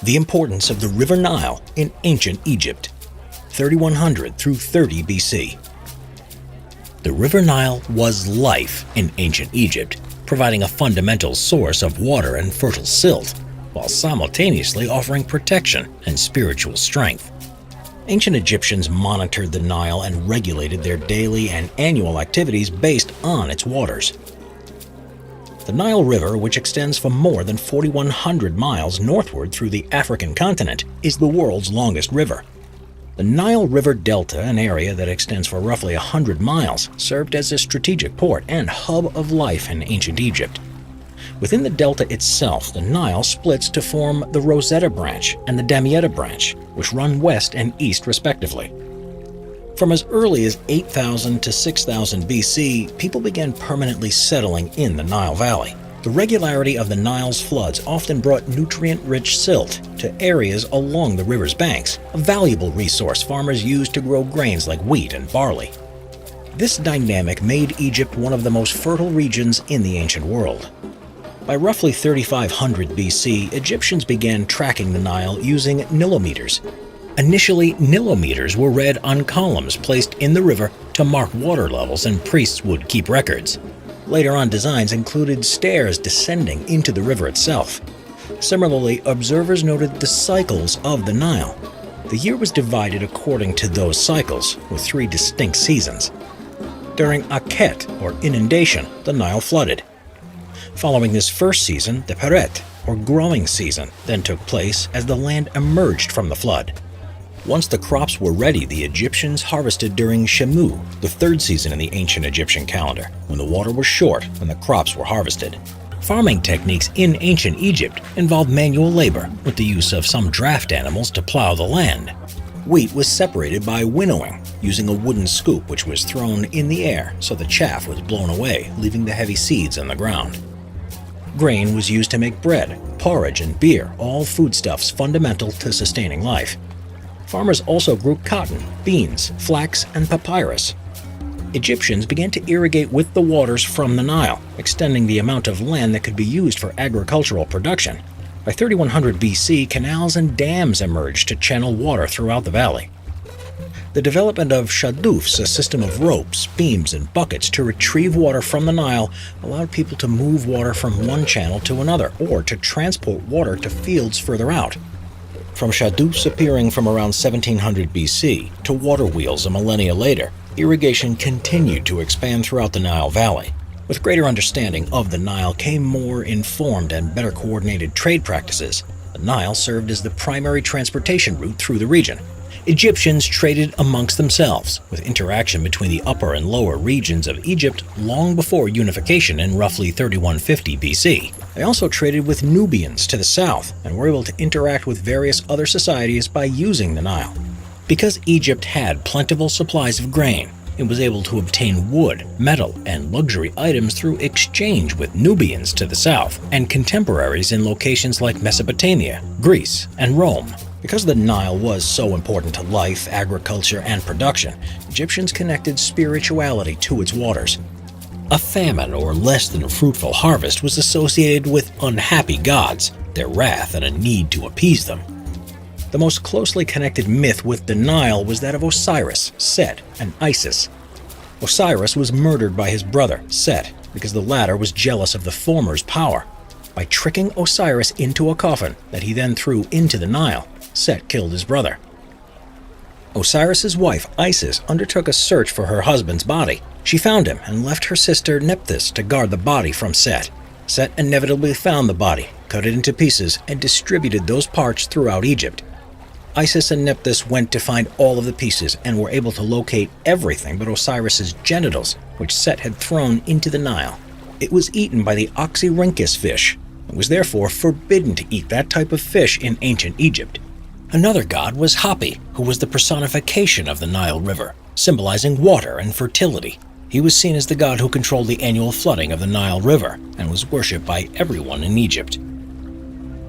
The importance of the River Nile in ancient Egypt, 3100 through 30 BC. The River Nile was life in ancient Egypt, providing a fundamental source of water and fertile silt, while simultaneously offering protection and spiritual strength. Ancient Egyptians monitored the Nile and regulated their daily and annual activities based on its waters. The Nile River, which extends for more than 4,100 miles northward through the African continent, is the world's longest river. The Nile River Delta, an area that extends for roughly 100 miles, served as a strategic port and hub of life in ancient Egypt. Within the delta itself, the Nile splits to form the Rosetta Branch and the Damietta Branch, which run west and east respectively. From as early as 8,000 to 6,000 BC, people began permanently settling in the Nile Valley. The regularity of the Nile's floods often brought nutrient-rich silt to areas along the river's banks, a valuable resource farmers used to grow grains like wheat and barley. This dynamic made Egypt one of the most fertile regions in the ancient world. By roughly 3,500 BC, Egyptians began tracking the Nile using nilometers. Initially, nilometers were read on columns placed in the river to mark water levels, and priests would keep records. Later on, designs included stairs descending into the river itself. Similarly, observers noted the cycles of the Nile. The year was divided according to those cycles, with 3 distinct seasons. During Akhet, or inundation, the Nile flooded. Following this first season, the Peret, or growing season, then took place as the land emerged from the flood. Once the crops were ready, the Egyptians harvested during Shemu, the 3rd season in the ancient Egyptian calendar, when the water was short and the crops were harvested. Farming techniques in ancient Egypt involved manual labor, with the use of some draft animals to plow the land. Wheat was separated by winnowing, using a wooden scoop which was thrown in the air so the chaff was blown away, leaving the heavy seeds in the ground. Grain was used to make bread, porridge, and beer, all foodstuffs fundamental to sustaining life. Farmers also grew cotton, beans, flax, and papyrus. Egyptians began to irrigate with the waters from the Nile, extending the amount of land that could be used for agricultural production. By 3100 BC, canals and dams emerged to channel water throughout the valley. The development of shadoufs, a system of ropes, beams, and buckets to retrieve water from the Nile, allowed people to move water from one channel to another, or to transport water to fields further out. From shadoufs appearing from around 1700 BC to water wheels a millennia later, irrigation continued to expand throughout the Nile Valley. With greater understanding of the Nile came more informed and better coordinated trade practices. The Nile served as the primary transportation route through the region. Egyptians traded amongst themselves, with interaction between the upper and lower regions of Egypt long before unification in roughly 3150 BC. They also traded with Nubians to the south and were able to interact with various other societies by using the Nile. Because Egypt had plentiful supplies of grain, it was able to obtain wood, metal, and luxury items through exchange with Nubians to the south and contemporaries in locations like Mesopotamia, Greece, and Rome. Because the Nile was so important to life, agriculture, and production, Egyptians connected spirituality to its waters. A famine or less than fruitful harvest was associated with unhappy gods, their wrath, and a need to appease them. The most closely connected myth with the Nile was that of Osiris, Set, and Isis. Osiris was murdered by his brother, Set, because the latter was jealous of the former's power. By tricking Osiris into a coffin that he then threw into the Nile, Set killed his brother. Osiris's wife, Isis, undertook a search for her husband's body. She found him and left her sister Nephthys to guard the body from Set. Set inevitably found the body, cut it into pieces, and distributed those parts throughout Egypt. Isis and Nephthys went to find all of the pieces and were able to locate everything but Osiris's genitals, which Set had thrown into the Nile. It was eaten by the Oxyrhynchus fish. It was therefore forbidden to eat that type of fish in ancient Egypt. Another god was Hapi, who was the personification of the Nile River, symbolizing water and fertility. He was seen as the god who controlled the annual flooding of the Nile River and was worshipped by everyone in Egypt.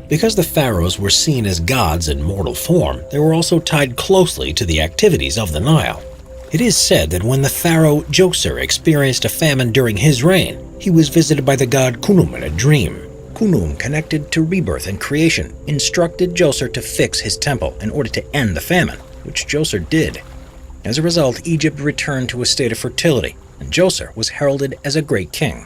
Because the pharaohs were seen as gods in mortal form, they were also tied closely to the activities of the Nile. It is said that when the pharaoh Djoser experienced a famine during his reign, he was visited by the god Khnum in a dream. Khnum, connected to rebirth and creation, instructed Djoser to fix his temple in order to end the famine, which Djoser did. As a result, Egypt returned to a state of fertility, and Djoser was heralded as a great king.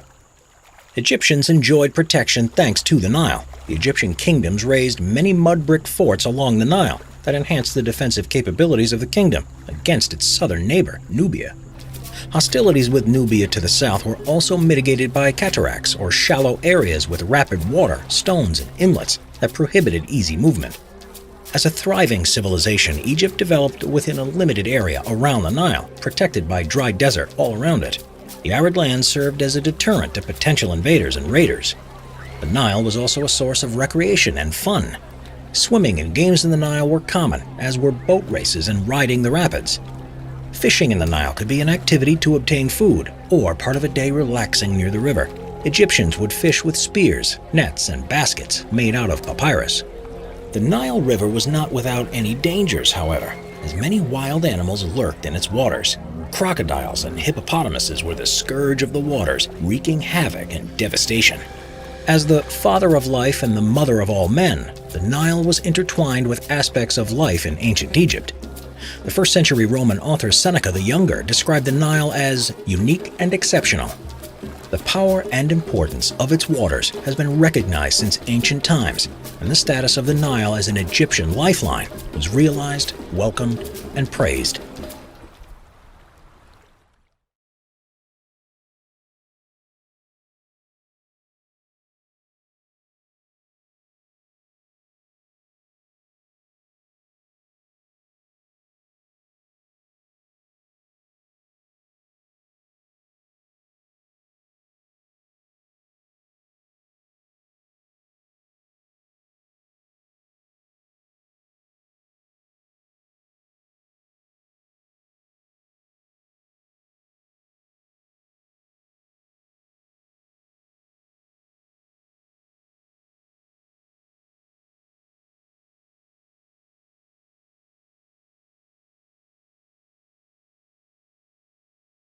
Egyptians enjoyed protection thanks to the Nile. The Egyptian kingdoms raised many mud brick forts along the Nile that enhanced the defensive capabilities of the kingdom against its southern neighbor, Nubia. Hostilities with Nubia to the south were also mitigated by cataracts, or shallow areas with rapid water, stones, and inlets that prohibited easy movement. As a thriving civilization, Egypt developed within a limited area around the Nile, protected by dry desert all around it. The arid land served as a deterrent to potential invaders and raiders. The Nile was also a source of recreation and fun. Swimming and games in the Nile were common, as were boat races and riding the rapids. Fishing in the Nile could be an activity to obtain food, or part of a day relaxing near the river. Egyptians would fish with spears, nets, and baskets made out of papyrus. The Nile River was not without any dangers, however, as many wild animals lurked in its waters. Crocodiles and hippopotamuses were the scourge of the waters, wreaking havoc and devastation. As the father of life and the mother of all men, the Nile was intertwined with aspects of life in ancient Egypt. The first-century Roman author Seneca the Younger described the Nile as unique and exceptional. The power and importance of its waters has been recognized since ancient times, and the status of the Nile as an Egyptian lifeline was realized, welcomed, and praised.